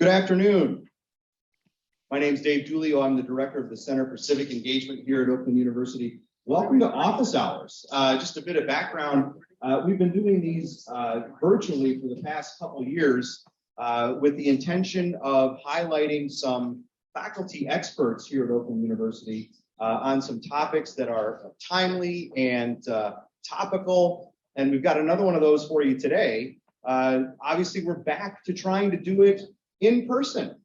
Good afternoon. My name is Dave Giulio. I'm the director of the Center for Civic Engagement here at Oakland University. Welcome to Office Hours. Just a bit of background. We've been doing these virtually for the past couple years with the intention of highlighting some faculty experts here at Oakland University on some topics that are timely and topical. And we've got another one of those for you today. Obviously, we're back to trying to do it in person.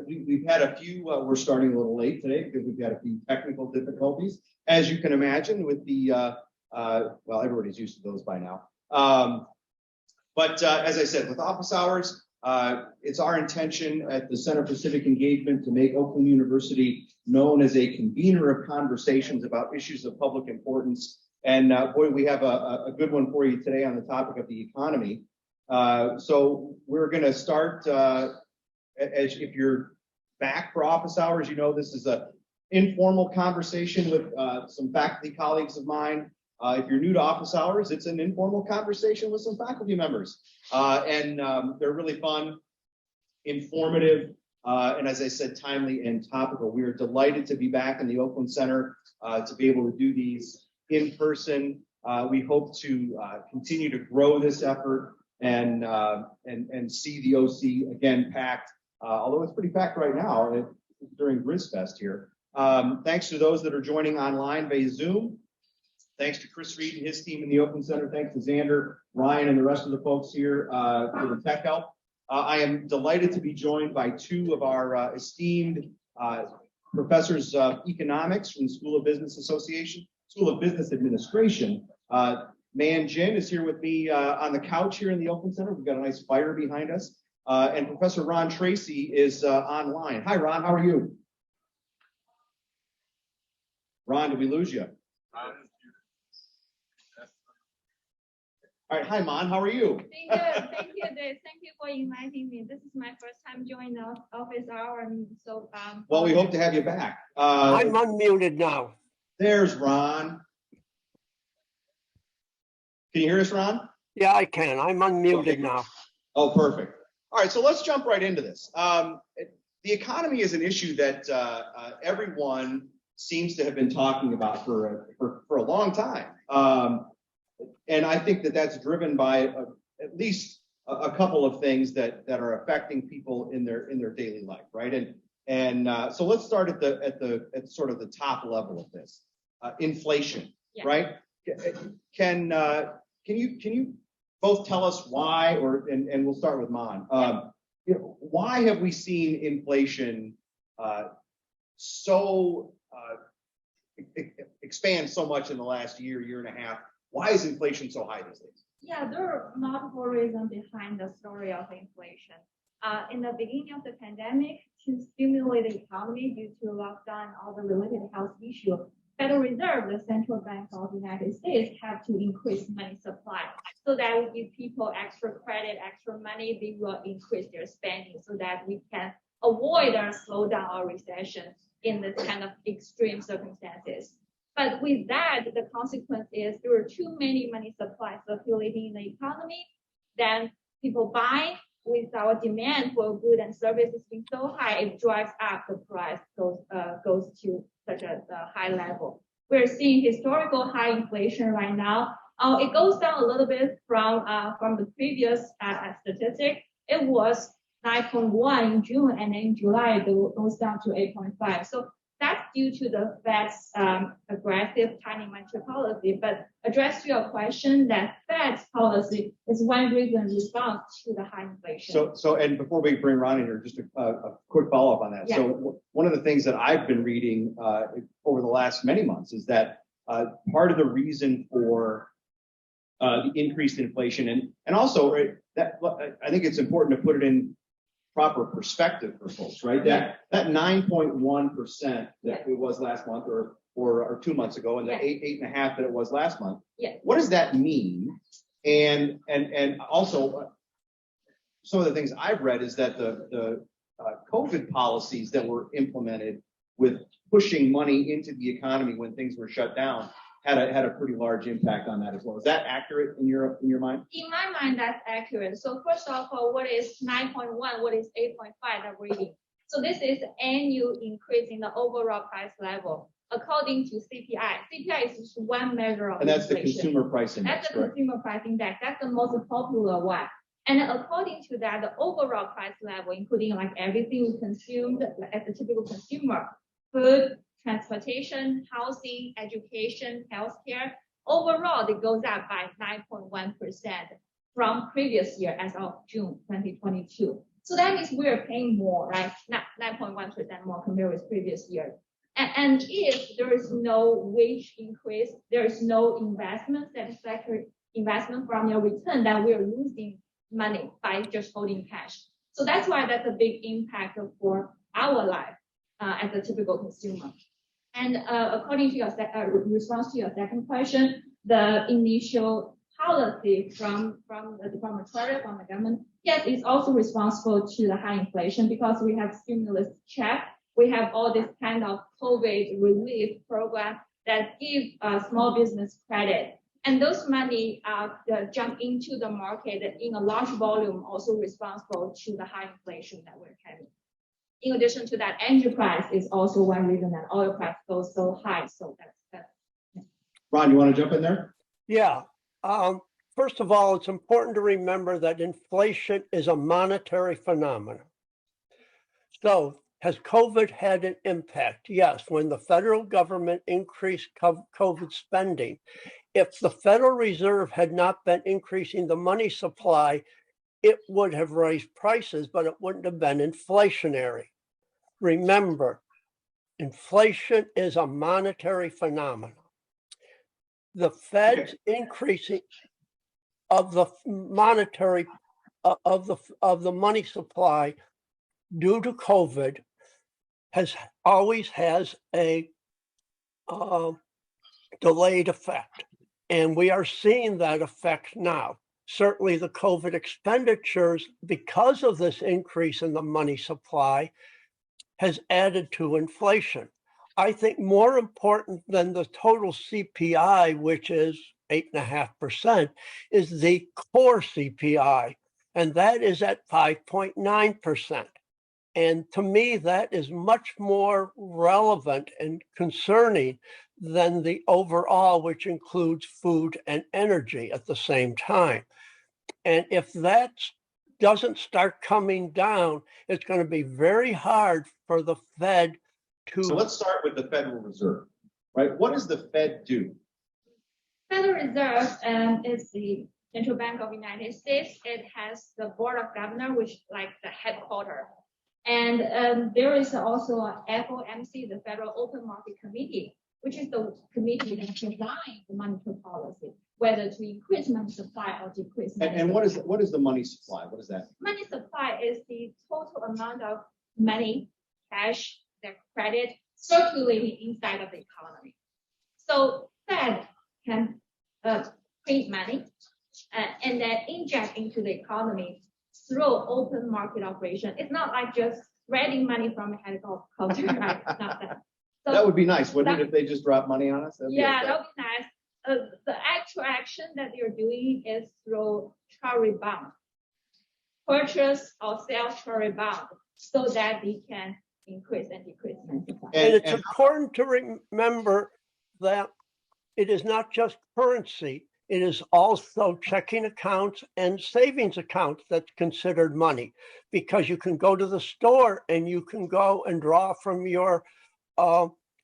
We've had a few, we're starting a little late today because we've had a few technical difficulties, as you can imagine with the, well, everybody's used to those by now. But as I said, with office hours, it's our intention at the Center for Civic Engagement to make Oakland University known as a convener of conversations about issues of public importance. And boy, we have a good one for you today on the topic of the economy. So we're going to start, as if you're back for office hours, you know this is an informal conversation with some faculty colleagues of mine. If you're new to office hours, it's an informal conversation with some faculty members. And they're really fun, informative, and as I said, timely and topical. We are delighted to be back in the Oakland Center to be able to do these in person. We hope to continue to grow this effort and see the OC again packed, although it's pretty packed right now during GrizFest here. Thanks to those that are joining online via Zoom. Thanks to Chris Reed and his team in the Oakland Center. Thanks to Xander, Ryan, and the rest of the folks here for the tech help. I am delighted to be joined by two of our esteemed professors of economics from the School of Business Administration. Man Jin is here with me on the couch here in the Oakland Center. We've got a nice fire behind us. And Professor Ron Tracy is online. Hi, Ron. How are you? Ron, did we lose you? All right. Hi, Mon. How are you? Thank you. Thank you, Dave. Thank you for inviting me. This is my first time joining the office hour. And so, well, we hope to have you back. I'm unmuted now. There's Ron. Can you hear us, Ron? Yeah, I can. I'm unmuted now. Oh, perfect. All right, so let's jump right into this. The economy is an issue that everyone seems to have been talking about for a long time, and I think that that's driven by at least a couple of things that are affecting people in their daily life, right? And so let's start at sort of the top level of this, inflation, yeah. Right? Can you both tell us why, and we'll start with Mon. Why have we seen inflation expand so much in the last year and a half? Why is inflation so high these days? Yeah, there are multiple reasons behind the story of inflation. In the beginning of the pandemic, to stimulate the economy due to lockdown and all the related health issues, Federal Reserve, the central bank of the United States, have to increase money supply so that we give people extra credit, extra money, they will increase their spending so that we can avoid a slowdown or recession in this kind of extreme circumstances. But with that, the consequence is there are too many money supplies circulating in the economy. Then people buy with our demand for goods and services being so high, it drives up the price, goes to such a high level. We're seeing historical high inflation right now. It goes down a little bit from the previous statistic. It was 9.1 in June, and in July it goes down to 8.5. So that's due to the Fed's aggressive tightening monetary policy. But address to your question, that Fed's policy is one reason response to the high inflation. So, and before we bring Ron in here, just a quick follow-up on that. Yeah. So one of the things that I've been reading over the last many months is that part of the reason for the increased inflation, and also right, that I think it's important to put it in proper perspective for folks, right? Yeah. That 9.1% that it was last month or 2 months ago, and the 8.5 that it was last month. Yeah. What does that mean? And also some of the things I've read is that the COVID policies that were implemented with pushing money into the economy when things were shut down had a pretty large impact on that as well. Is that accurate in your mind? In my mind, that's accurate. So first of all, what is 9.1? What is 8.5? That reading. So this is annual increase in the overall price level according to CPI. CPI is just one measure of And that's inflation. the consumer price index. That's the consumer price index. That's the most popular one. And according to that, the overall price level, including like everything we consumed as a typical consumer, food, transportation, housing, education, healthcare, overall it goes up by 9.1% from previous year as of June 2022. So that means we're paying more, right? Not 9.1% more compared with previous year. And if there is no wage increase, there is no investment, satisfactory investment from your return, then we're losing money by just holding cash. So that's why that's a big impact for our life as a typical consumer. And according to your response to your second question, the initial policy from the Department of Treasury, from the government, yes, it's also responsible to the high inflation because we have stimulus check. We have all this kind of COVID relief program that give small business credit. And those money jump into the market in a large volume, also responsible to the high inflation that we're having. In addition to that, energy price is also one reason that oil price goes so high. So that's. Ron, you want to jump in there? Yeah. First of all, it's important to remember that inflation is a monetary phenomenon. So has COVID had an impact? Yes. When the federal government increased COVID spending, if the Federal Reserve had not been increasing the money supply, it would have raised prices, but it wouldn't have been inflationary. Remember, inflation is a monetary phenomenon. The Fed's increasing of the monetary of the money supply due to COVID always has a delayed effect, and we are seeing that effect now. Certainly, the COVID expenditures, because of this increase in the money supply, has added to inflation. I think more important than the total CPI, which is 8.5%, is the core CPI, and that is at 5.9%. And to me, that is much more relevant and concerning than the overall, which includes food and energy at the same time. And if that doesn't start coming down, it's going to be very hard for the Fed to. So let's start with the Federal Reserve, right? What does the Fed do? Federal Reserve is the Central Bank of the United States. It has the Board of Governors, which is like the headquarters. And there is also a FOMC, the Federal Open Market Committee, which is the committee that designs the monetary policy, whether to increase money supply or decrease money And supply. what is the money supply? What is that? Money supply is the total amount of money, cash, the credit circulating inside of the economy. So Fed can print money and then inject into the economy through open market operation. It's not like just spreading money from a helicopter, right? Not that. So That would be nice, wouldn't it, if they just drop money on us? yeah, that would be nice. The actual action that you're doing is through treasury bond, purchase or sell treasury bond, so that they can increase and decrease money supply. And it's important to remember that it is not just currency, it is also checking accounts and savings accounts that's considered money, because you can go to the store and you can go and draw from your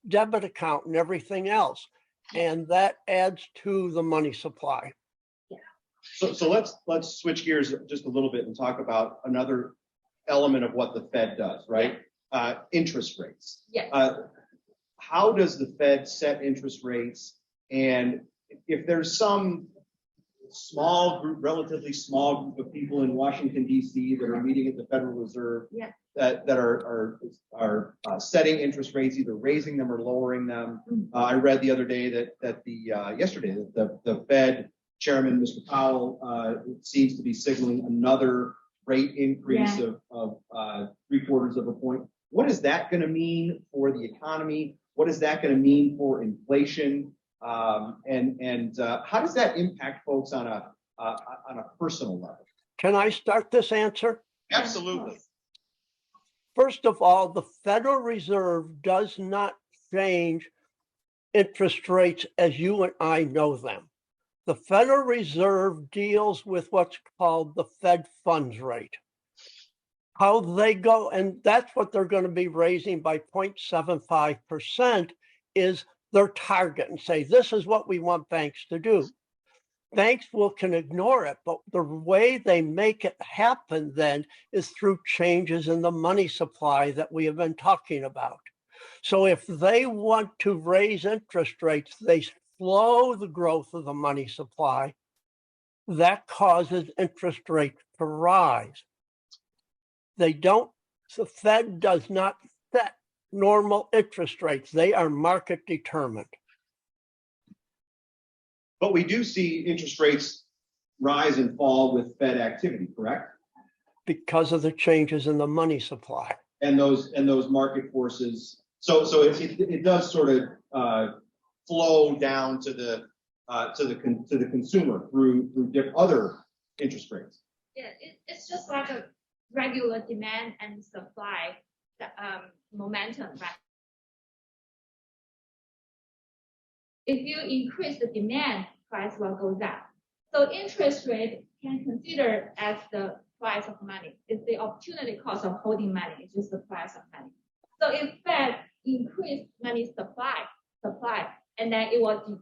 debit account and everything else. And that adds to the money supply. So let's switch gears just a little bit and talk about another element of what the Fed does, right? Interest rates. Yes. How does the Fed set interest rates? And if there's some small group, relatively small group of people in Washington, D.C. that are meeting at the Federal Reserve that are setting interest rates, either raising them or lowering them. I read the other day that yesterday the Fed chairman, Mr. Powell, seems to be signaling another rate increase of 0.75 of a point. What is that going to mean for the economy? What is that going to mean for inflation? How does that impact folks on a personal level? Can I start this answer? Absolutely. First of all, the Federal Reserve does not change interest rates as you and I know them. The Federal Reserve deals with what's called the Fed funds rate. How they go, and that's what they're going to be raising by 0.75% is their target and say, this is what we want banks to do. Banks can ignore it, but the way they make it happen then is through changes in the money supply that we have been talking about. So if they want to raise interest rates, they slow the growth of the money supply. That causes interest rates to rise. The Fed does not set normal interest rates. They are market determined. But we do see interest rates rise and fall with Fed activity, correct? Because of the changes in the money supply. And those market forces. So it does sort of flow down to the consumer through other interest rates. Yeah, it's just like a regular demand and supply momentum, right? If you increase the demand, price will go down. So interest rate can consider as the price of money. It's the opportunity cost of holding money. It's just the price of money. So if Fed increase money supply, and then it will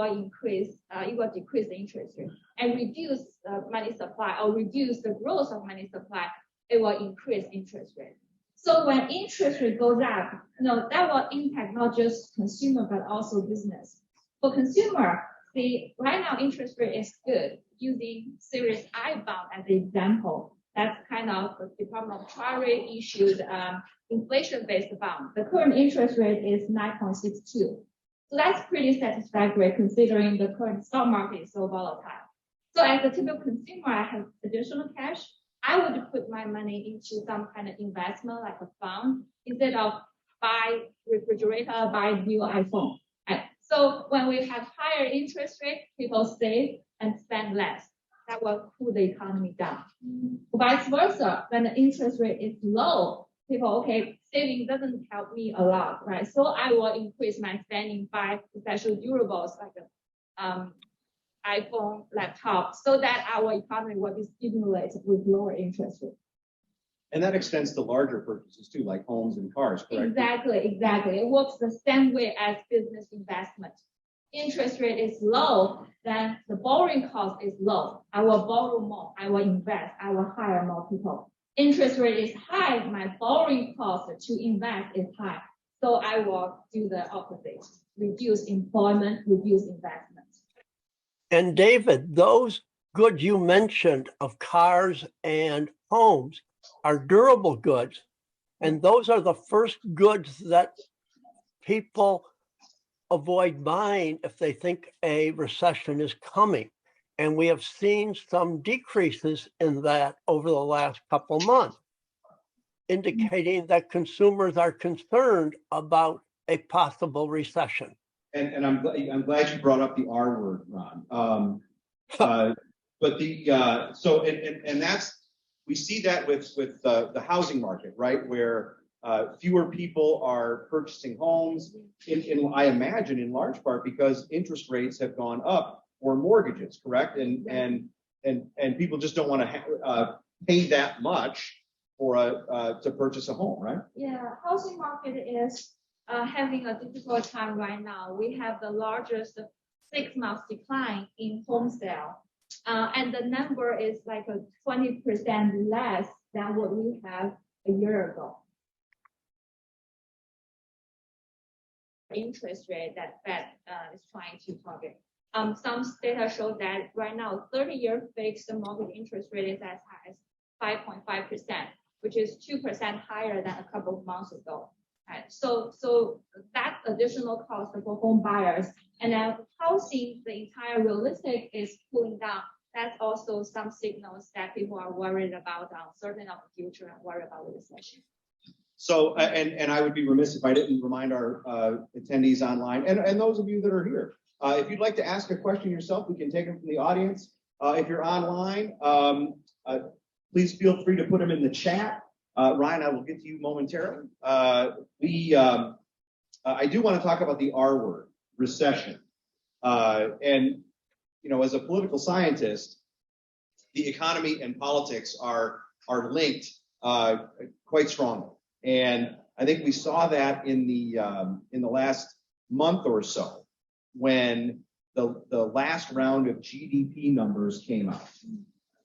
decrease the interest rate and reduce money supply or reduce the growth of money supply, it will increase interest rate. So when interest rate goes up, that will impact not just consumer but also business. For consumer, right now interest rate is good. Using Series I bond as an example, that's kind of the Department of Treasury issued inflation-based bond. The current interest rate is 9.62. So that's pretty satisfactory considering the current stock market is so volatile. So as a typical consumer, I have additional cash. I would put my money into some kind of investment like a fund instead of buy refrigerator, buy new iPhone. Right? So when we have higher interest rate, people save and spend less. That will cool the economy down. Vice versa, when the interest rate is low, people, saving doesn't help me a lot, right? So I will increase my spending, buy especially durables like iPhone, laptop, so that our economy will be stimulated with lower interest rate. And that extends to larger purchases too, like homes and cars, correct? Exactly. It works the same way as business investment. Interest rate is low, then the borrowing cost is low. I will borrow more, I will invest, I will hire more people. Interest rate is high, my borrowing cost to invest is high. So I will do the opposite, reduce employment, reduce investment. And David, those goods you mentioned of cars and homes are durable goods. And those are the first goods that people avoid buying if they think a recession is coming. And we have seen some decreases in that over the last couple months, indicating that consumers are concerned about a possible recession. And I'm glad you brought up the R word, Ron. But that's, we see that with the housing market, right? Where fewer people are purchasing homes, I imagine in large part because interest rates have gone up for mortgages, correct? And people just don't want to pay that much for to purchase a home, right? Yeah, housing market is having a difficult time right now. We have the largest 6 months decline in home sale. And the number is like a 20% less than what we have a year ago. Interest rate that Fed is trying to target. Some data show that right now 30-year fixed mortgage interest rate is as high as 5.5%, which is 2% higher than a couple of months ago. Right? So that's additional cost for home buyers. And then housing, the entire real estate is cooling down. That's also some signals that people are worried about uncertainty of the future and worried about the recession. So, and I would be remiss if I didn't remind our attendees online and those of you that are here. If you'd like to ask a question yourself, we can take them from the audience. If you're online, please feel free to put them in the chat. Ryan, I will get to you momentarily. I do want to talk about the R word, recession. And, you know, as a political scientist, the economy and politics are linked quite strongly. And I think we saw that in the last month or so when the last round of GDP numbers came out,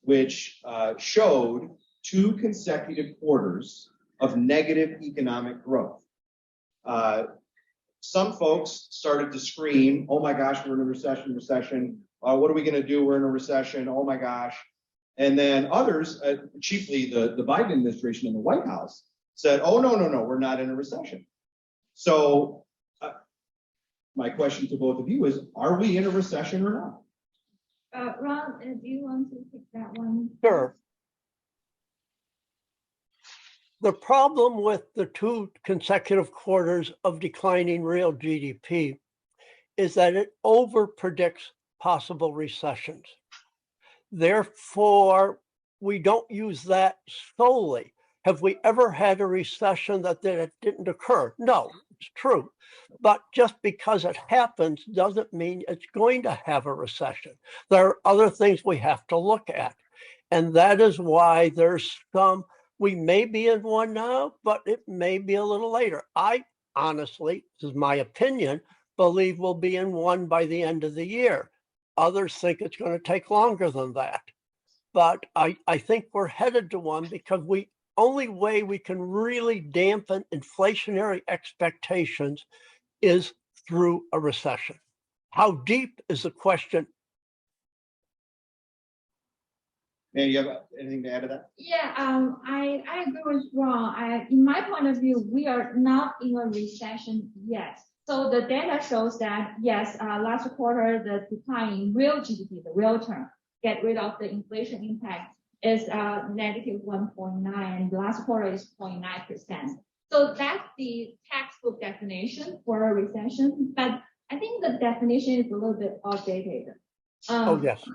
which showed 2 consecutive quarters of negative economic growth. Some folks started to scream, "Oh my gosh, we're in a recession. What are we going to do? We're in a recession. Oh my gosh." And then others, chiefly the Biden administration and the White House, said, "Oh, no, we're not in a recession." So my question to both of you is, are we in a recession or not? Ron, do you want to take that one? Sure. The problem with the 2 consecutive quarters of declining real GDP is that it overpredicts possible recessions. Therefore, we don't use that solely. Have we ever had a recession that didn't occur? No, it's true. But just because it happens doesn't mean it's going to have a recession. There are other things we have to look at. And that is why there's we may be in one now, but it may be a little later. I honestly, this is my opinion, believe we'll be in one by the end of the year. Others think it's going to take longer than that. But I think we're headed to one because only way we can really dampen inflationary expectations is through a recession. How deep is the question? Man, you have anything to add to that? Yeah, I agree with Ron. In my point of view, we are not in a recession yet. So the data shows that, yes, last quarter, the decline in real GDP, the real term, get rid of the inflation impact, is negative 1.9, and last quarter is 0.9%. So that's the textbook definition for a recession. But I think the definition is a little bit outdated. Oh, yes.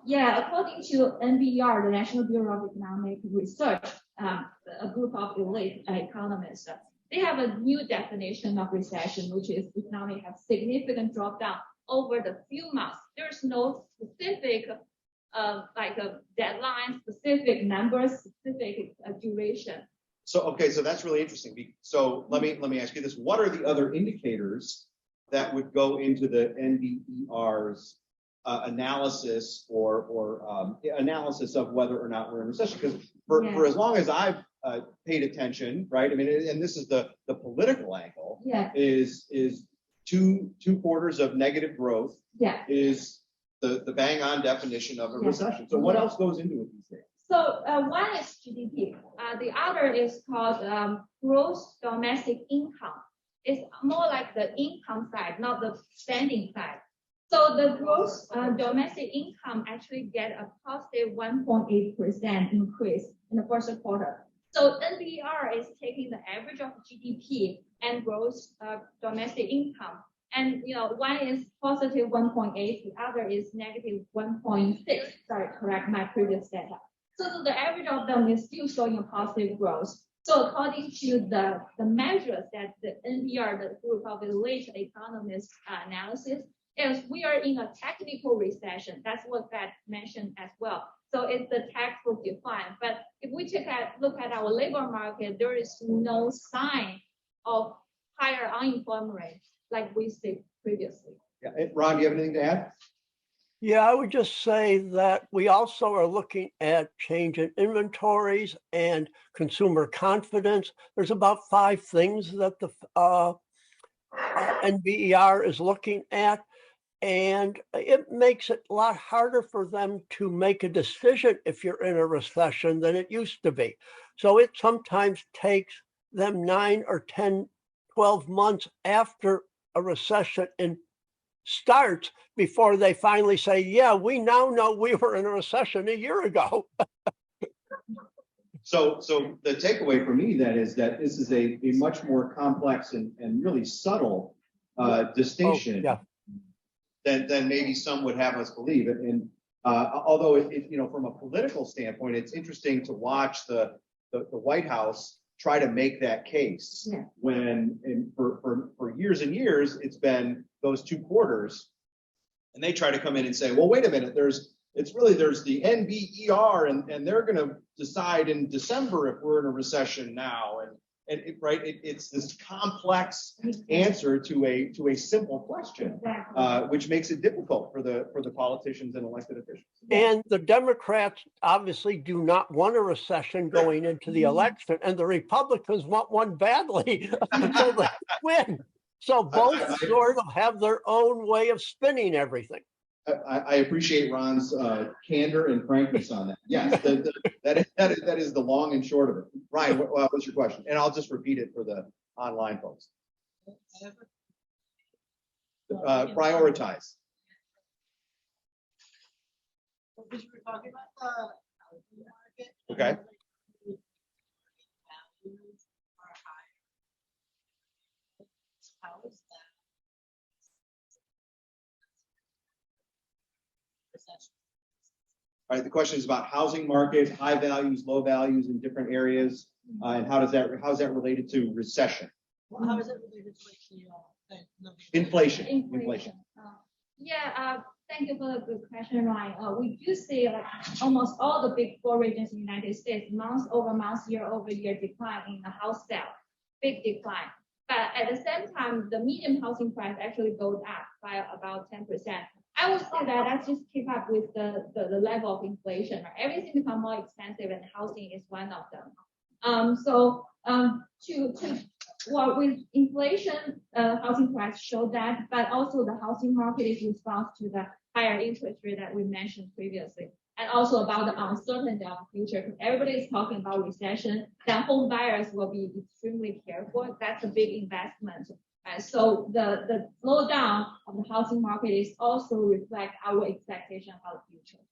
Yeah, according to NBER, the National Bureau of Economic Research, a group of elite economists, they have a new definition of recession, which is economy has significant drop down over the few months. There's no specific like a deadline, specific numbers, specific duration. So, okay, so that's really interesting. So let me ask you this. What are the other indicators that would go into the NBER's analysis or analysis of whether or not we're in recession? Because for as long as I've paid attention, right? I mean, and this is the political angle, is 2 quarters of negative growth is the bang on definition of a recession. So what else goes into it these days? So one is GDP. The other is called gross domestic income. It's more like the income side, not the spending side. So the gross domestic income actually get a positive 1.8% increase in the first quarter. So NBER is taking the average of GDP and gross domestic income. And, you know, one is positive 1.8, the other is negative 1.6. Sorry, correct my previous data. So the average of them is still showing a positive growth. So according to the measures that the NBER, the group of elite economists analysis, is we are in a technical recession. That's what Fed mentioned as well. So it's the textbook defined. But if we look at our labor market, there is no sign of higher unemployment rate like we said previously. Yeah, Ron, do you have anything to add? Yeah, I would just say that we also are looking at change in inventories and consumer confidence. There's about 5 things that the NBER is looking at, and it makes it a lot harder for them to make a decision if you're in a recession than it used to be. So it sometimes takes them 9 or 10, 12 months after a recession starts before they finally say, yeah, we now know we were in a recession a year ago. So the takeaway for me then is that this is a much more complex and really subtle distinction than maybe some would have us believe. And although from a political standpoint, it's interesting to watch the White House try to make that case when for years and years it's been those 2 quarters, and they try to come in and say, well, wait a minute, there's the NBER and they're going to decide in December if we're in a recession now, it's this complex answer to a simple question, which makes it difficult for the politicians and elected officials. And the Democrats obviously do not want a recession going into the election, and the Republicans want one badly until they win. So both sort of have their own way of spinning everything. I appreciate Ron's candor and frankness on that. Yes, that is the long and short of it. Ryan, what's your question? And I'll just repeat it for the online folks. Prioritize. Because we were talking about the housing market. Okay. Values are higher. How is that? Recession. All right, the question is about housing market, high values, low values in different areas, and how's that related to recession? Well, how is it related to Inflation. Thank you for the good question, Ryan. We do see almost all the big 4 regions in the United States, month over month, year over year decline in the house sale, big decline. But at the same time, the median housing price actually goes up by about 10%. I would say that that's just keep up with the level of inflation. Right? Everything becomes more expensive, and housing is one of them. With inflation, housing price show that, but also the housing market is response to the higher interest rate that we mentioned previously, and also about the uncertainty of the future. Because everybody is talking about recession, then home buyers will be extremely careful. That's a big investment. So the slowdown of the housing market is also reflect our expectation about the future.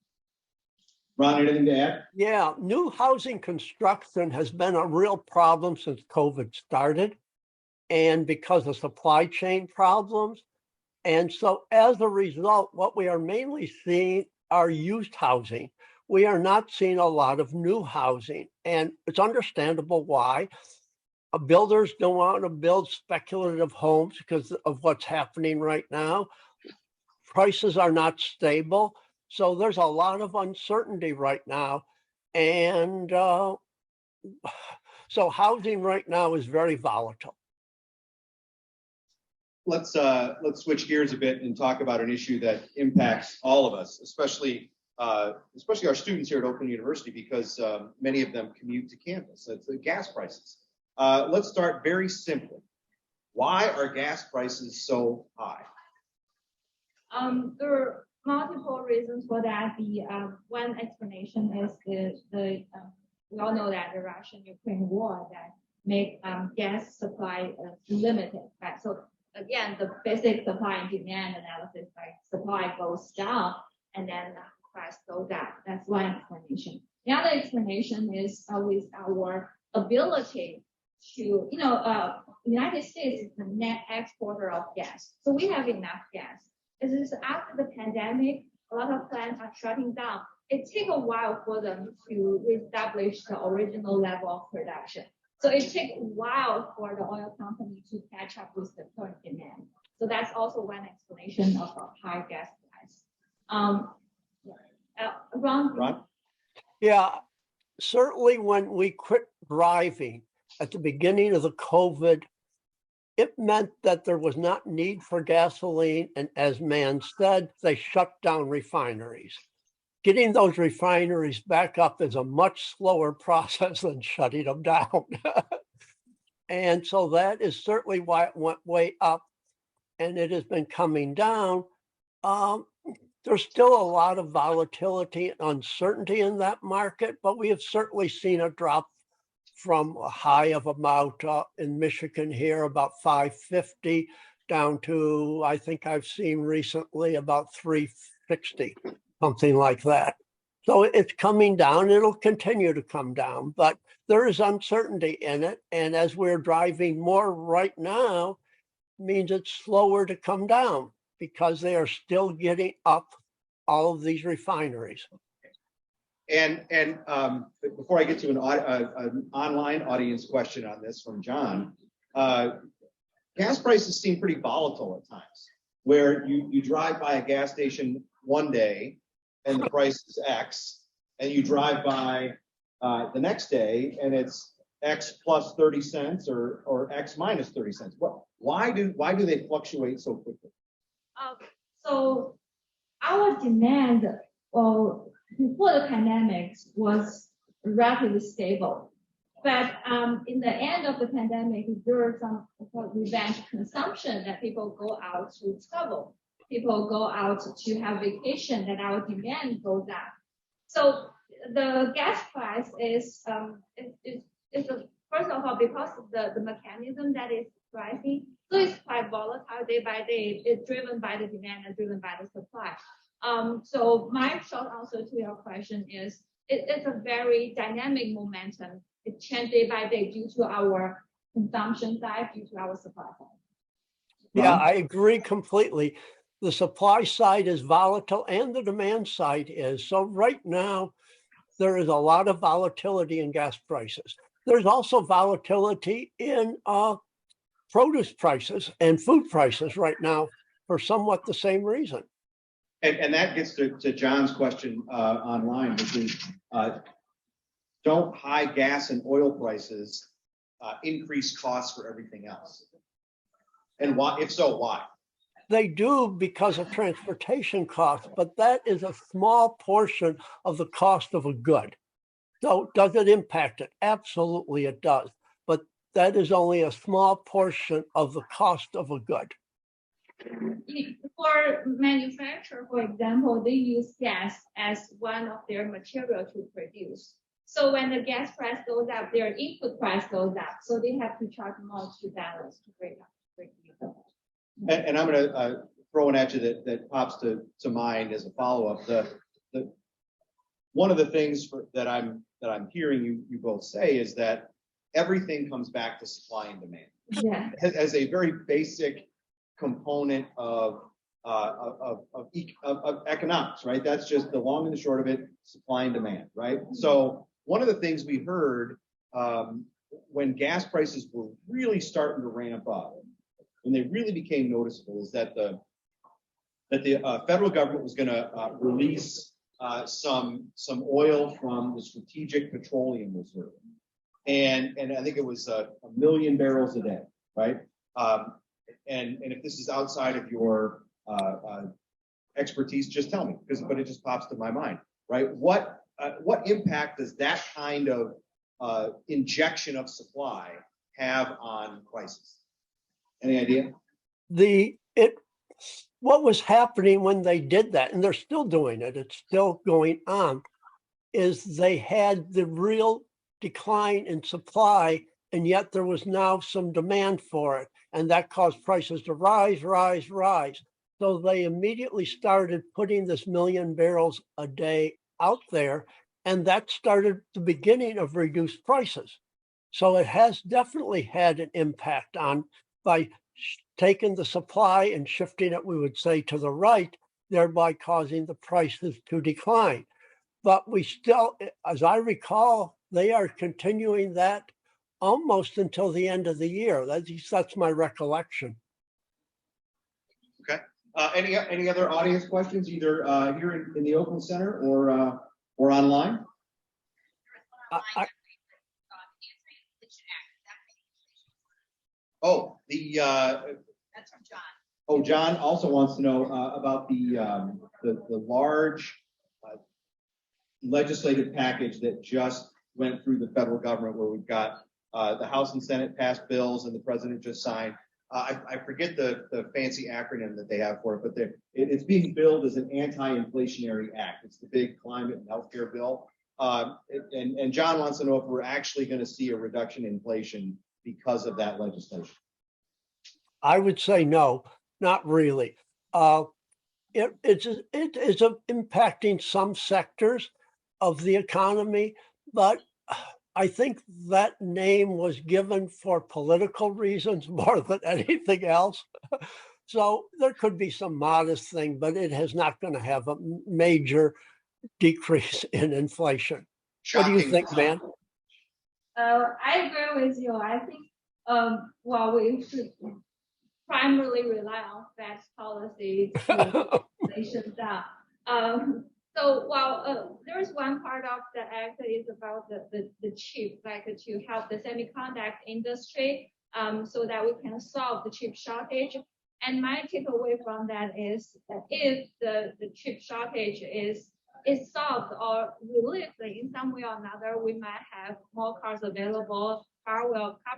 Ron, anything to add? Yeah, new housing construction has been a real problem since COVID started, and because of supply chain problems. And so as a result, what we are mainly seeing are used housing. We are not seeing a lot of new housing, and it's understandable why. Builders don't want to build speculative homes because of what's happening right now. Prices are not stable. So there's a lot of uncertainty right now. And so housing right now is very volatile. Let's switch gears a bit and talk about an issue that impacts all of us, especially our students here at Oakland University, because many of them commute to campus. That's the gas prices. Let's start very simply. Why are gas prices so high? There are multiple reasons for that. The one explanation is we all know that the Russian-Ukraine war that make gas supply limited. Right? So again, the basic supply and demand analysis, like supply goes down and then the price goes up. That's one explanation. The other explanation is with our ability to, the United States is the net exporter of gas. So we have enough gas. It is after the pandemic, a lot of plants are shutting down. It takes a while for them to reestablish the original level of production. So it takes a while for the oil company to catch up with the current demand. So that's also one explanation of a high gas price. Ron? Yeah, certainly when we quit driving at the beginning of the COVID, it meant that there was not need for gasoline. And as Mann said, they shut down refineries. Getting those refineries back up is a much slower process than shutting them down. And so that is certainly why it went way up, and it has been coming down. There's still a lot of volatility and uncertainty in that market, but we have certainly seen a drop from a high of about in Michigan here, about $5.50 down to, I think I've seen recently about $3.60, something like that. So it's coming down. It'll continue to come down, but there is uncertainty in it. And as we're driving more right now, means it's slower to come down because they are still getting up all of these refineries. And before I get to an online audience question on this from John, gas prices seem pretty volatile at times, where you drive by a gas station one day and the price is X, and you drive by the next day and it's X plus 30 cents or X minus 30 cents. Why do they fluctuate so quickly? So our demand, before the pandemic, was relatively stable. But in the end of the pandemic, there was some revenge consumption that people go out to travel. People go out to have vacation, that our demand goes up. So the gas price is first of all, because of the mechanism that is rising, so it's quite volatile day by day. It's driven by the demand and driven by the supply. So my short answer to your question is it's a very dynamic momentum. It changes day by day due to our consumption side, due to our supply side. Yeah, I agree completely. The supply side is volatile and the demand side is. So right now, there is a lot of volatility in gas prices. There's also volatility in produce prices and food prices right now for somewhat the same reason. And that gets to John's question online, which is, don't high gas and oil prices increase costs for everything else? And why? If so, why? They do because of transportation costs, but that is a small portion of the cost of a good. So does it impact it? Absolutely it does. But that is only a small portion of the cost of a good. For manufacturer, for example, they use gas as one of their material to produce. So when the gas price goes up, their input price goes up. So they have to charge more to balance to break up. And I'm going to throw an at you that pops to mind as a follow-up. One of the things that I'm hearing you both say is that everything comes back to supply and demand. Yeah. As a very basic component of economics, right? That's just the long and the short of it, supply and demand, right? So one of the things we heard when gas prices were really starting to ramp up, when they really became noticeable, is that the federal government was going to release some oil from the Strategic Petroleum Reserve, and I think it was 1 million barrels a day, right? And if this is outside of your expertise, just tell me, but it just pops to my mind, right? What impact does that kind of injection of supply have on prices? Any idea? What was happening when they did that, and they're still doing it, it's still going on, is they had the real decline in supply, and yet there was now some demand for it, and that caused prices to rise. So they immediately started putting this 1 million barrels a day out there, and that started the beginning of reduced prices. So it has definitely had an impact on, by taking the supply and shifting it, we would say, to the right, thereby causing the prices to decline. But we still, as I recall, they are continuing that almost until the end of the year. That's my recollection. Okay. Any other audience questions, either here in the Oakland Center or online? That's from John. Oh, John also wants to know about the large legislative package that just went through the federal government, where we've got the House and Senate passed bills and the president just signed. I forget the fancy acronym that they have for it, but it's being billed as an anti-inflationary act. It's the big climate and healthcare bill. And John wants to know if we're actually going to see a reduction in inflation because of that legislation. I would say no, not really. It is impacting some sectors, of the economy, but I think that name was given for political reasons more than anything else. So there could be some modest thing, but it is not going to have a major decrease in inflation. What do you think, man? I agree with you. I think well, we should primarily rely on Fed's policy to inflation down. So while there is one part of the act that is about the chip, like to help the semiconductor industry, so that we can solve the chip shortage. And my takeaway from that is that if the chip shortage is solved or relieved in some way or another, we might have more cars available, car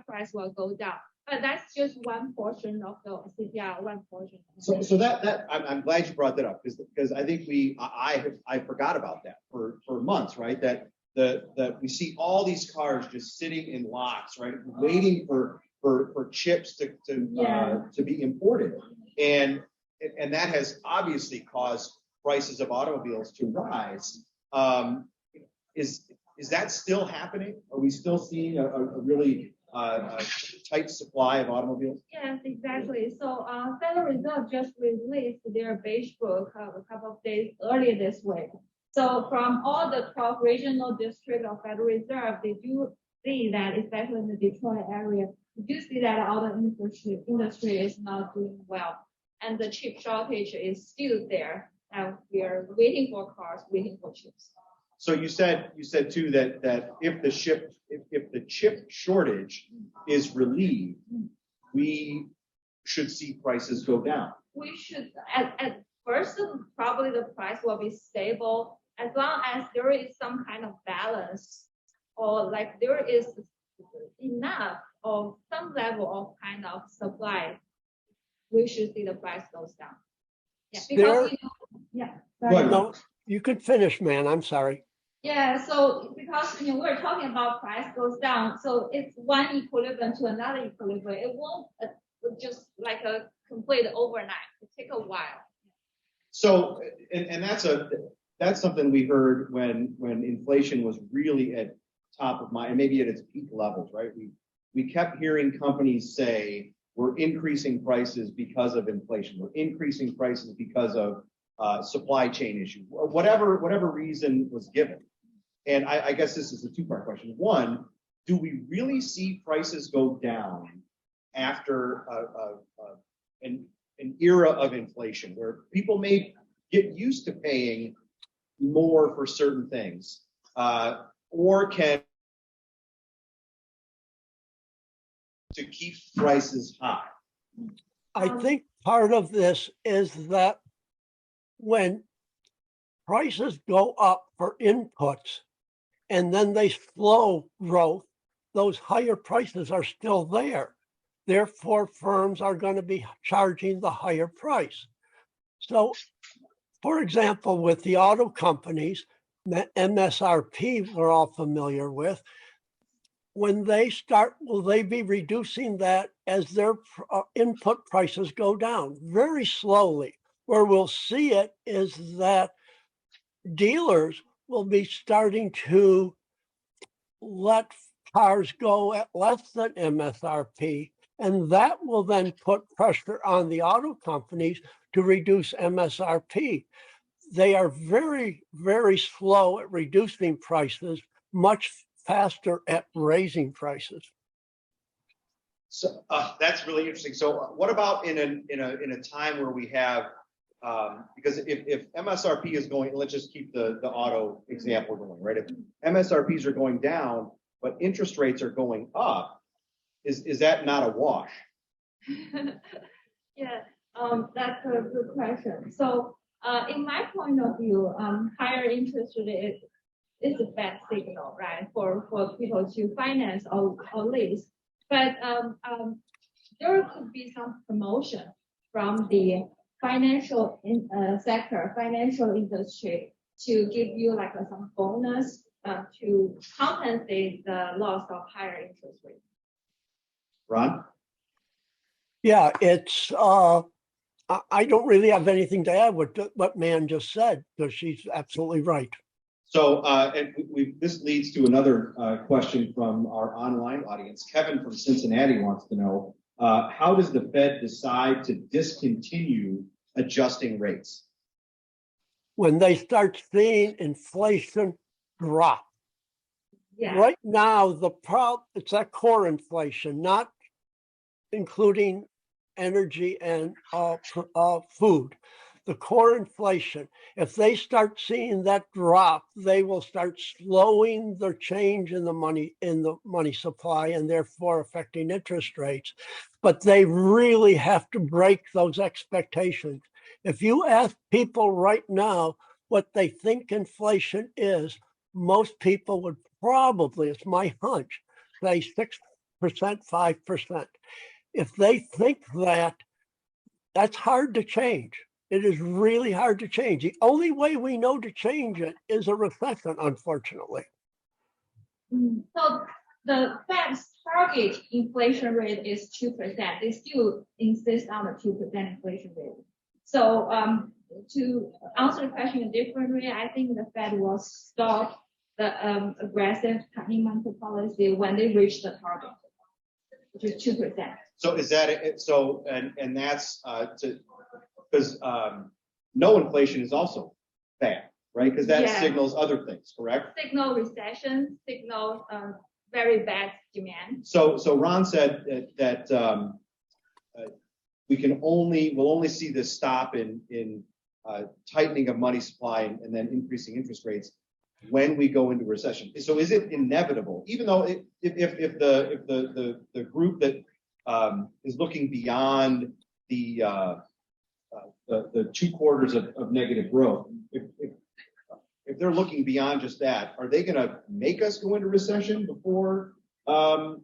price will go down. But that's just one portion of the CPI, one portion. So that I'm glad you brought that up because I think I forgot about that for months, right? That we see all these cars just sitting in lots, right, waiting for chips to be imported, and that has obviously caused prices of automobiles to rise. Is that still happening? Are we still seeing a really tight supply of automobiles? Yes, exactly. So Federal Reserve just released their beige book a couple of days earlier this week. So from all the 12 regional districts of Federal Reserve, they do see that, especially in the Detroit area, we do see that auto industry is not doing well. And the chip shortage is still there. And we are waiting for cars, waiting for chips. So you said too that if the chip shortage is relieved, we should see prices go down. We should at first probably the price will be stable as long as there is some kind of balance, or like there is enough of some level of kind of supply. We should see the price goes down. Yeah, because No, you could finish, man. I'm sorry. Yeah, so because we're talking about price goes down, so it's one equilibrium to another equilibrium. It won't just like a complete overnight. It take a while. So and that's something we heard when inflation was really at top of mind, and maybe at its peak levels, right? We kept hearing companies say we're increasing prices because of inflation. We're increasing prices because of supply chain issue, whatever reason was given. And I guess this is a two-part question. One, do we really see prices go down after an era of inflation where people may get used to paying more for certain things, or can to keep prices high? I think part of this is that when prices go up for inputs and then they slow growth, those higher prices are still there. Therefore, firms are going to be charging the higher price. So, for example, with the auto companies, the MSRP we're all familiar with, when they start, will they be reducing that as their input prices go down? Very slowly. Where we'll see it is that dealers will be starting to let cars go at less than MSRP, and that will then put pressure on the auto companies to reduce MSRP. They are very, very slow at reducing prices, much faster at raising prices. So that's really interesting. So what about in a time where we have because if MSRP is going, let's just keep the auto example going, right? If MSRPs are going down, but interest rates are going up, is that not a wash? Yeah, that's a good question. So in my point of view, higher interest rate is a bad signal, right, for people to finance or lease. But there could be some promotion from the financial sector, financial industry, to give you like some bonus to compensate the loss of higher interest rates. Ron? Yeah, it's I don't really have anything to add with what Man just said, because she's absolutely right. So, and this leads to another question from our online audience. Kevin from Cincinnati wants to know, how does the Fed decide to discontinue adjusting rates? When they start seeing inflation drop. Yeah. Right now, it's that core inflation, not including energy and food. The core inflation, if they start seeing that drop, they will start slowing their change in the money supply and therefore affecting interest rates. But they really have to break those expectations. If you ask people right now what they think inflation is, most people would probably, it's my hunch, say 6%, 5%. If they think that, that's hard to change. It is really hard to change. The only way we know to change it is a recession, unfortunately. So the Fed's target inflation rate is 2%. They still insist on the 2% inflation rate. So to answer the question a different way, I think the Fed will stop the aggressive tightening monetary policy when they reach the target, which is 2%. So is that it? So and that's because no inflation is also bad, right? Because that signals other things, correct? Signal recession, signal very bad demand. So Ron said that we'll only see this stop in tightening of money supply and then increasing interest rates when we go into recession. So is it inevitable, even though if the group that is looking beyond the 2 quarters of negative growth, if they're looking beyond just that, are they going to make us go into recession before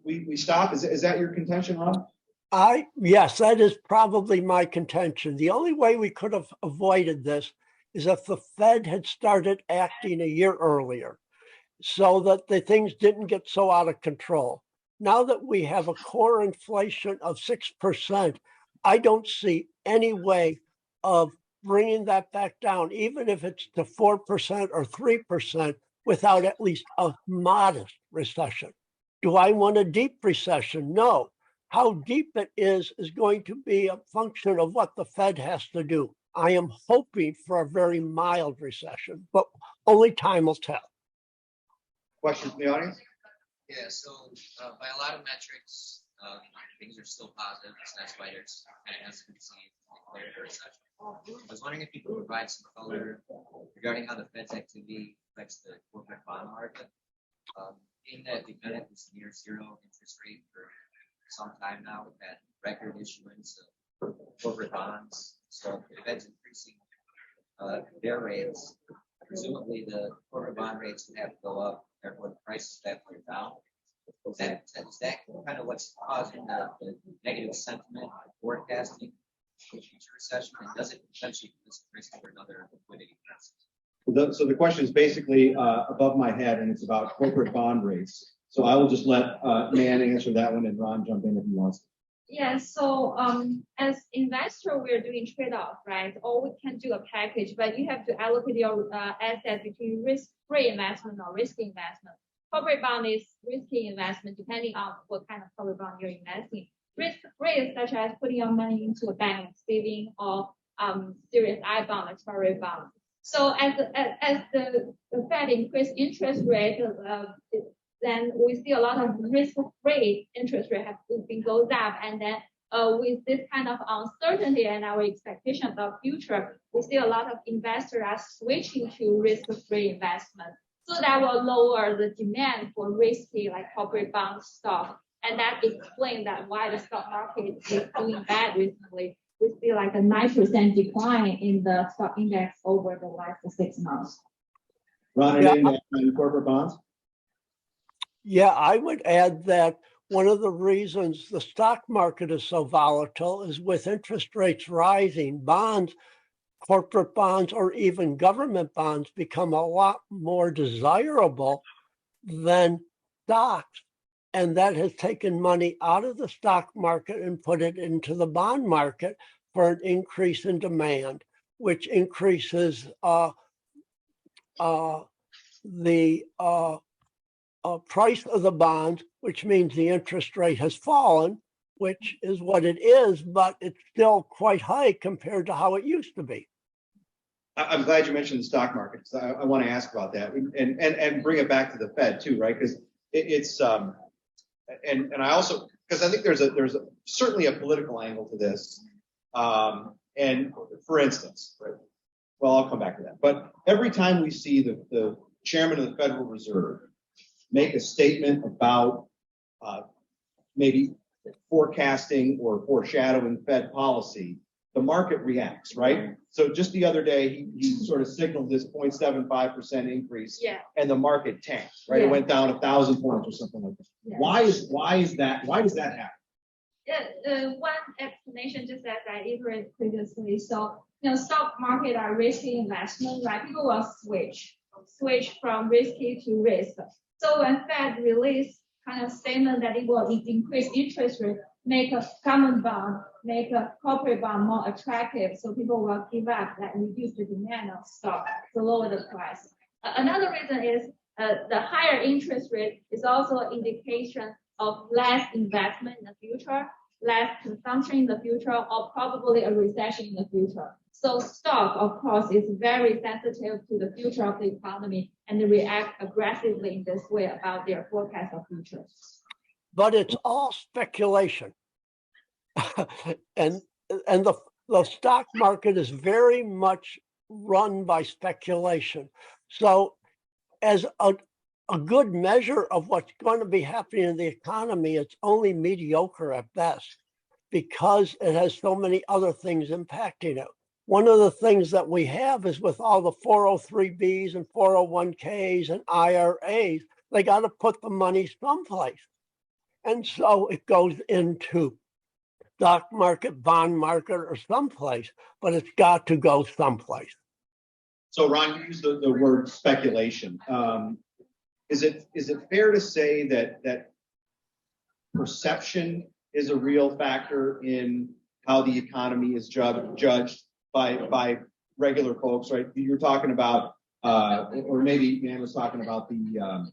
we stop? Is that your contention, Ron? Yes, that is probably my contention. The only way we could have avoided this is if the Fed had started acting a year earlier so that the things didn't get so out of control. Now that we have a core inflation of 6%, I don't see any way of bringing that back down, even if it's to 4% or 3%, without at least a modest recession. Do I want a deep recession? No. How deep it is going to be a function of what the Fed has to do. I am hoping for a very mild recession, but only time will tell. Questions from the audience? Yeah, so by a lot of metrics, things are still positive, so that's why there's kind of hesitancy to declare a recession. I was wondering if you could provide some color regarding how the Fed's activity affects the corporate bond market. Being that the Fed was near zero interest rate for some time now, we've had record issuance of corporate bonds. So if the Fed's increasing their rates, presumably the corporate bond rates would have to go up, therefore the prices have to go down. Is that kind of what's causing the negative sentiment forecasting for future recession? And does it potentially put us at risk for another liquidity crisis? So the question is basically above my head, and it's about corporate bond rates. So I will just let Nan answer that one, and Ron jump in if he wants to. Yeah, so as investor, we're doing trade-off, right? Or we can do a package, but you have to allocate your asset between risk-free investment or risky investment. Corporate bond is risky investment, depending on what kind of corporate bond you're investing. Risk-free is such as putting your money into a bank, saving, or Series I bond, expiry bond. So as the Fed increase interest rate, then we see a lot of risk-free interest rate have been goes up, and then with this kind of uncertainty and our expectation of the future, we see a lot of investors are switching to risk-free investment. So that will lower the demand for risky like corporate bond stock, and that explains that why the stock market is doing bad recently. We see like a 9% decline in the stock index over the last 6 months. Ron, anything on corporate bonds? Yeah, I would add that one of the reasons the stock market is so volatile is with interest rates rising, bonds, corporate bonds, or even government bonds become a lot more desirable than stocks. And that has taken money out of the stock market and put it into the bond market for an increase in demand, which increases the price of the bonds, which means the interest rate has fallen, which is what it is, but it's still quite high compared to how it used to be. I'm glad you mentioned the stock market, because I want to ask about that and bring it back to the Fed too, right? Because it's and I also, because I think there's certainly a political angle to this. And for instance, right? Well, I'll come back to that. But every time we see the chairman of the Federal Reserve make a statement about maybe forecasting or foreshadowing Fed policy, the market reacts, right? So just the other day, he sort of signaled this 0.75% increase, Yeah. and the market tanked, right? Yeah. It went down 1,000 points or something like that. Yeah. Why is that? Why does that happen? One explanation, just as I iterated previously. So, stock market are risky investment, right? People will switch from risky to risk. So when Fed release kind of statement that it will increase interest rate, make a government bond, make a corporate bond more attractive, so people will give up that, reduce the demand of stock to lower the price. Another reason is the higher interest rate is also an indication of less investment in the future, less consumption in the future, or probably a recession in the future. So stock, of course, is very sensitive to the future of the economy, and they react aggressively in this way about their forecast of future. But it's all speculation. and the stock market is very much run by speculation. So as a good measure of what's going to be happening in the economy, it's only mediocre at best because it has so many other things impacting it. One of the things that we have is with all the 403Bs and 401Ks and IRAs, they got to put the money someplace. And so it goes into stock market, bond market, or someplace, but it's got to go someplace. So Ron, you used the word speculation. Is it fair to say that perception is a real factor in how the economy is judged by regular folks, right? You're talking about, or maybe Nan was talking about the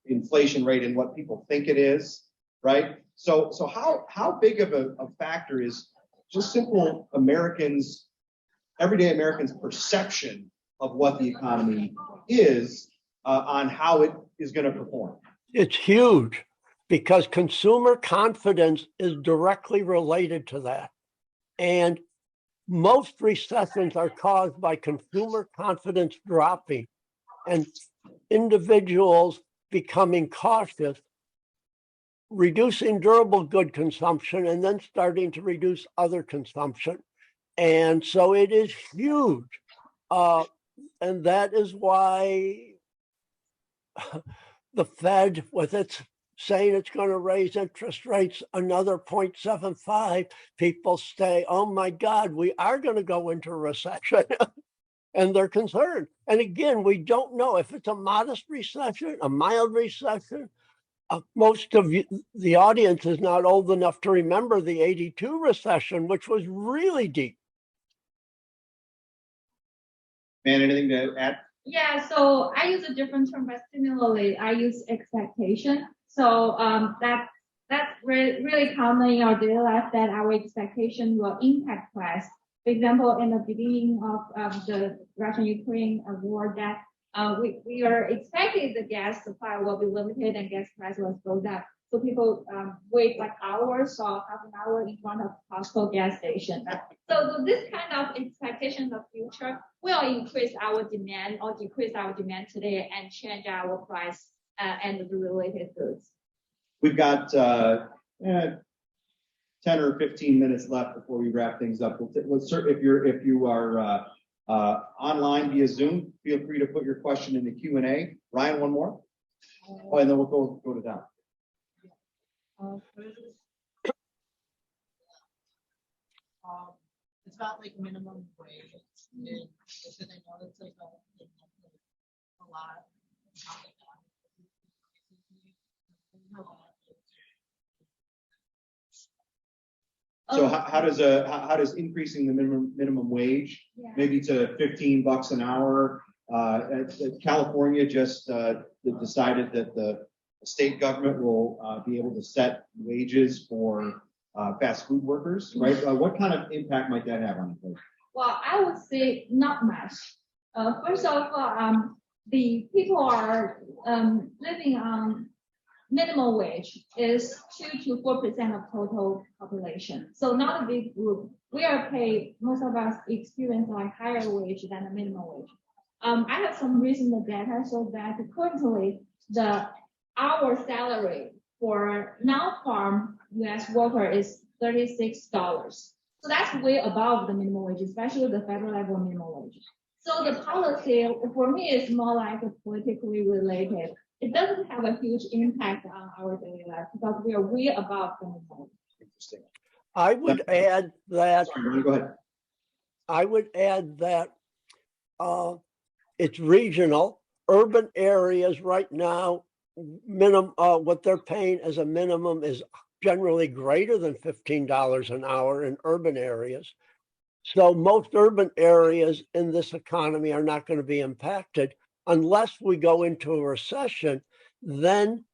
inflation rate and what people think it is, right? So how big of a factor is just simple Americans, everyday Americans' perception of what the economy is on how it is going to perform? It's huge because consumer confidence is directly related to that. And most recessions are caused by consumer confidence dropping and individuals becoming cautious, reducing durable good consumption, and then starting to reduce other consumption. And so it is huge. And that is why the Fed, with its saying it's going to raise interest rates another 0.75, people say, oh my God, we are going to go into a recession. And they're concerned. And again, we don't know if it's a modest recession, a mild recession. Most of the audience is not old enough to remember the '82 recession, which was really deep. Man, anything to add? Yeah, so I use a different term, but similarly, I use expectation. So that's really common in our daily life, that our expectation will impact price. For example, in the beginning of the Russian-Ukraine war, that we are expecting the gas supply will be limited and gas price will go down. So people wait like hours or half an hour in front of Costco gas station. So this kind of expectation of future will increase our demand or decrease our demand today and change our price and the related goods. We've got 10 or 15 minutes left before we wrap things up. If you are online via Zoom, feel free to put your question in the Q&A. Ryan, one more? Oh, and then we'll go to Don. It's about like minimum wage, and because I know it's like a lot. So how does increasing the minimum wage, maybe to $15 an hour, California just decided that the state government will be able to set wages for fast food workers, right? What kind of impact might that have on inflation? Well, I would say not much. First of all, the people are living on minimum wage is 2 to 4% of total population. So not a big group. We are paid, most of us experience like higher wage than the minimum wage. I have some recent data so that currently the hour salary for non-farm US worker is $36. So that's way above the minimum wage, especially the federal level minimum wage. So the policy for me is more like politically related. It doesn't have a huge impact on our daily life because we are way above the minimum wage. Interesting. I would add that. Sorry, go ahead. I would add that it's regional. Urban areas right now, what they're paying as a minimum is generally greater than $15 an hour in urban areas. So most urban areas in this economy are not going to be impacted unless we go into a recession. Then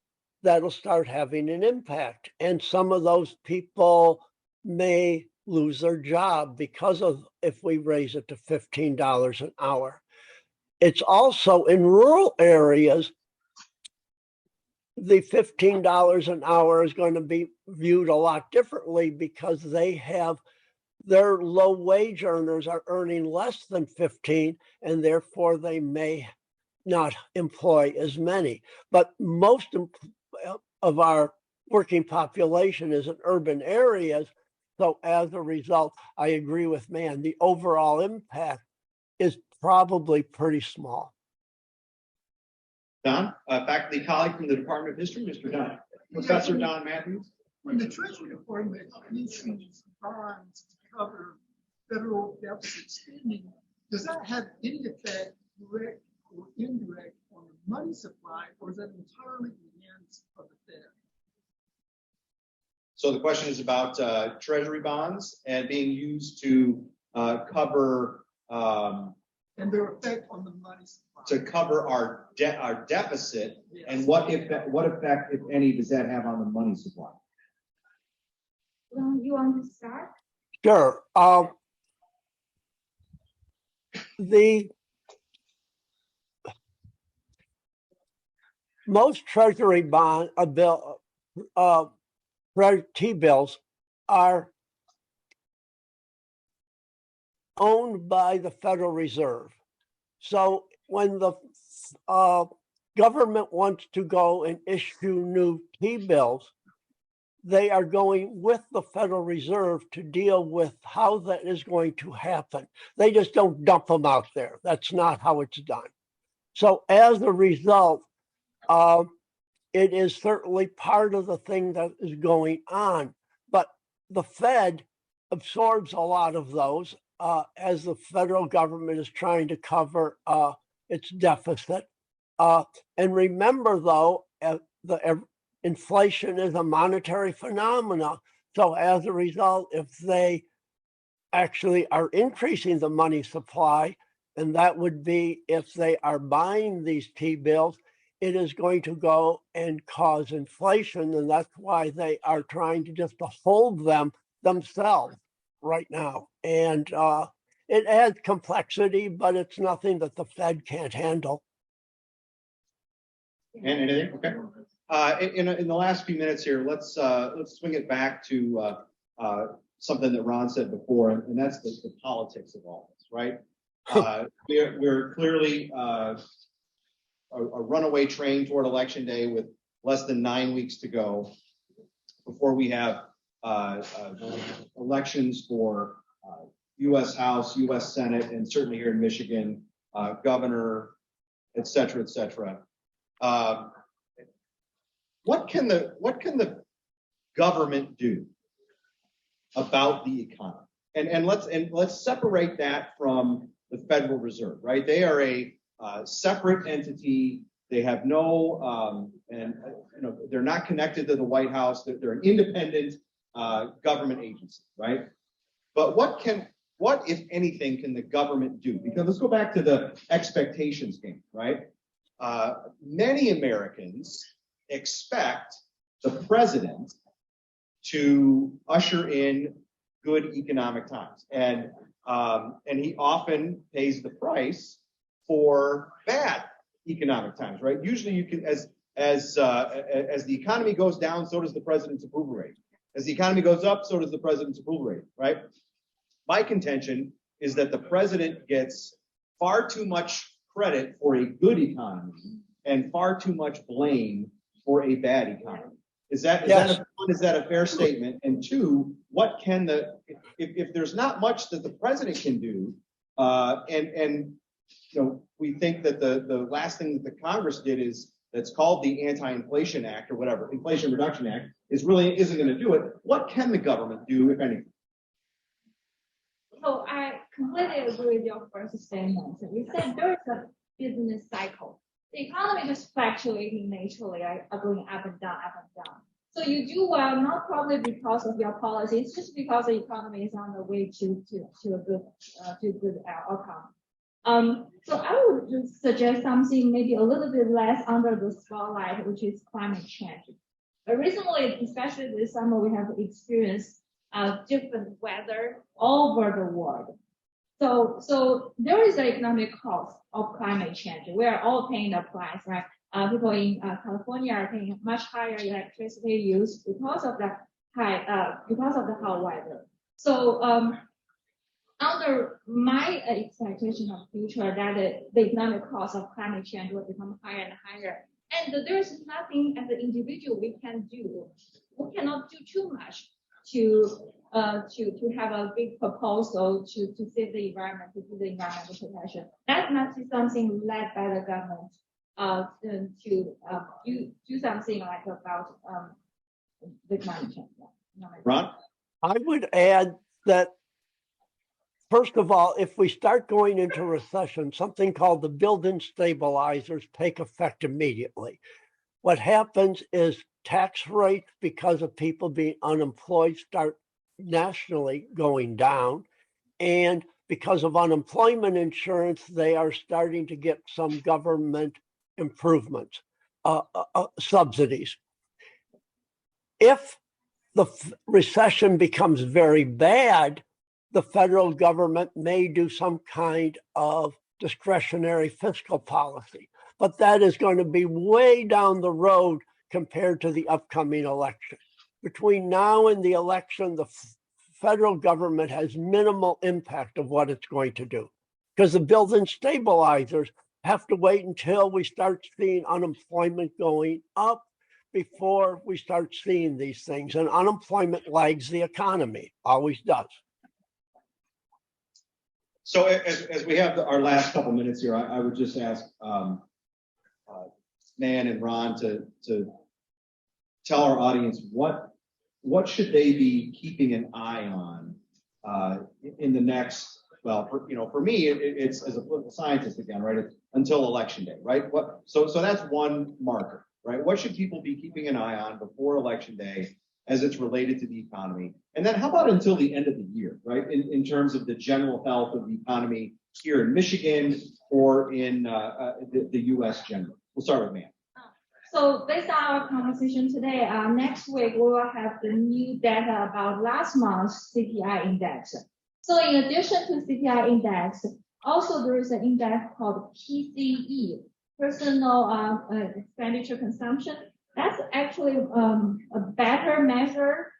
that'll start having an impact. And some of those people may lose their job because of if we raise it to $15 an hour. It's also in rural areas, the $15 an hour is going to be viewed a lot differently because they have their low wage earners are earning less than 15 and therefore they may not employ as many. But most of our working population is in urban areas. So as a result, I agree with Mann, the overall impact is probably pretty small. Don, faculty colleague from the Department of History, Mr. Don. Professor Don Matthews. When the Treasury Department issues bonds to cover federal deficit spending, does that have any effect, direct or indirect, on the money supply, or is that entirely in the hands of the Fed? So the question is about Treasury bonds and being used to cover And their effect on the money supply. to cover our deficit, Yes. and what effect, if any, does that have on the money supply? You want to start? Sure. Most Treasury bond T-bills are owned by the Federal Reserve. So when the government wants to go and issue new T-bills, they are going with the Federal Reserve to deal with how that is going to happen. They just don't dump them out there. That's not how it's done. So as a result, it is certainly part of the thing that is going on. But the Fed absorbs a lot of those as the federal government is trying to cover its deficit. And remember, though, inflation is a monetary phenomena. So as a result, if they actually are increasing the money supply, and that would be if they are buying these T-bills, it is going to go and cause inflation. And that's why they are trying to just hold them themselves right now. And it adds complexity, but it's nothing that the Fed can't handle. And anything? Okay. In the last few minutes here, let's swing it back to something that Ron said before, and that's the politics of all this, right? We're clearly a runaway train toward election day with less than 9 weeks to go before we have elections for U.S. House, U.S. Senate, and certainly here in Michigan, governor, et cetera, et cetera. What can the government do about the economy? And let's separate that from the Federal Reserve, right? They are a separate entity. They have no, they're not connected to the White House. They're an independent government agency, right? But what can what, if anything, can the government do? Because let's go back to the expectations game, right? Many Americans expect the president to usher in good economic times, and he often pays the price for bad economic times, right? Usually, you can, as the economy goes down, so does the president's approval rate. As the economy goes up, so does the president's approval rate, right? My contention is that the president gets far too much credit for a good economy and far too much blame for a bad economy. Is that a fair statement? And two, what can if there's not much that the president can do, and we think that the last thing that the Congress did is that's called the Anti-Inflation Act or whatever, Inflation Reduction Act, isn't going to do it. What can the government do, if anything? So I completely agree with your first statement. You said there is a business cycle. The economy just fluctuating naturally, are going up and down, up and down. So you do well, not probably because of your policy, it's just because the economy is on the way to a good outcome. So I would just suggest something maybe a little bit less under the spotlight, which is climate change. But recently, especially this summer, we have experienced different weather all over the world. So there is an economic cost of climate change. We are all paying the price, right? People in California are paying much higher electricity use because of the hot weather. So under my expectation of future, that the economic cost of climate change will become higher and higher. And there is nothing as an individual we can do. We cannot do too much to have a big proposal to save the environment, to do the environmental protection. That must be something led by the government to do something like about the climate change. Ron? I would add that, first of all, if we start going into recession, something called the built-in stabilizers take effect immediately. What happens is tax rates, because of people being unemployed, start nationally going down. And because of unemployment insurance, they are starting to get some government improvements, subsidies. If the recession becomes very bad, the federal government may do some kind of discretionary fiscal policy, but that is going to be way down the road compared to the upcoming election. Between now and the election, the federal government has minimal impact of what it's going to do, because the built-in stabilizers have to wait until we start seeing unemployment going up before we start seeing these things. And unemployment lags the economy, always does. So as we have our last couple minutes here, I would just ask Nan and Ron to tell our audience what should they be keeping an eye on in the next, well, for me, it's as a political scientist again, right? It's until election day, right? So that's one marker, right? What should people be keeping an eye on before election day as it's related to the economy? And then how about until the end of the year, right? In terms of the general health of the economy here in Michigan or in the U.S. generally. We'll start with Nan. So based on our conversation today, next week we will have the new data about last month's CPI index. So in addition to CPI index, also there is an index called PCE, Personal Expenditure Consumption. That's actually a better measure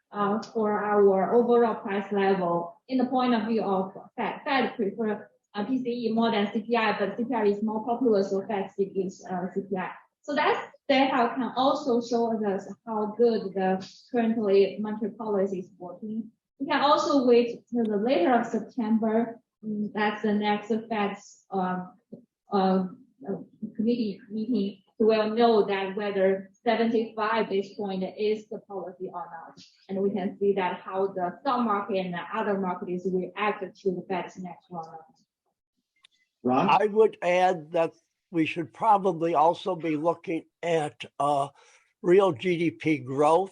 for our overall price level in the point of view of Fed. Fed prefer PCE more than CPI, but CPI is more popular, so Fed gives CPI. So that data can also show us how good the currently monetary policy is working. We can also wait till the later of September. That's the next Fed's committee meeting. We'll know that whether 75 basis point is the policy or not. And we can see that how the stock market and the other markets react to the Fed's next round. Ron? I would add that we should probably also be looking at real GDP growth.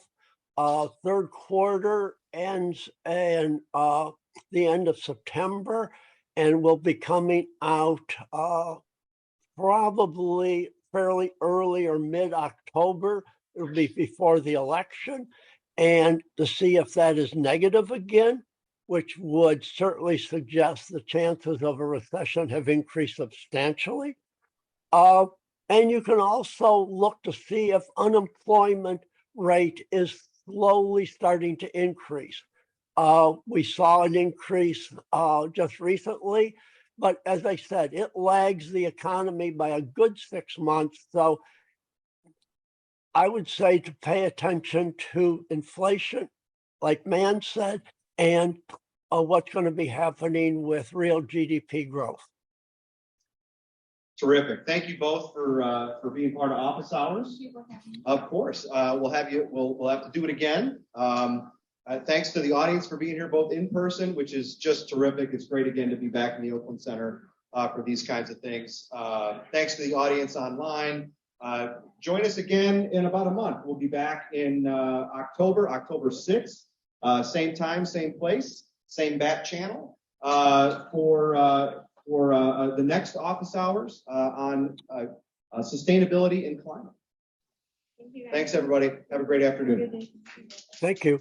Third quarter ends in the end of September and will be coming out probably fairly early or mid-October. It'll be before the election, and to see if that is negative again, which would certainly suggest the chances of a recession have increased substantially. And you can also look to see if unemployment rate is slowly starting to increase. We saw an increase just recently, but as I said, it lags the economy by a good 6 months. So I would say to pay attention to inflation, like Mann said, and what's going to be happening with real GDP growth. Terrific. Thank you both for being part of office hours. Of course, we'll have you. We'll have to do it again. Thanks to the audience for being here, both in person, which is just terrific. It's great again to be back in the Oakland Center for these kinds of things. Thanks to the audience online. Join us again in about a month. We'll be back in October 6th, same time, same place, same bat channel for the next office hours on sustainability and climate. Thank you, guys. Thanks, everybody. Have a great afternoon. Thank you.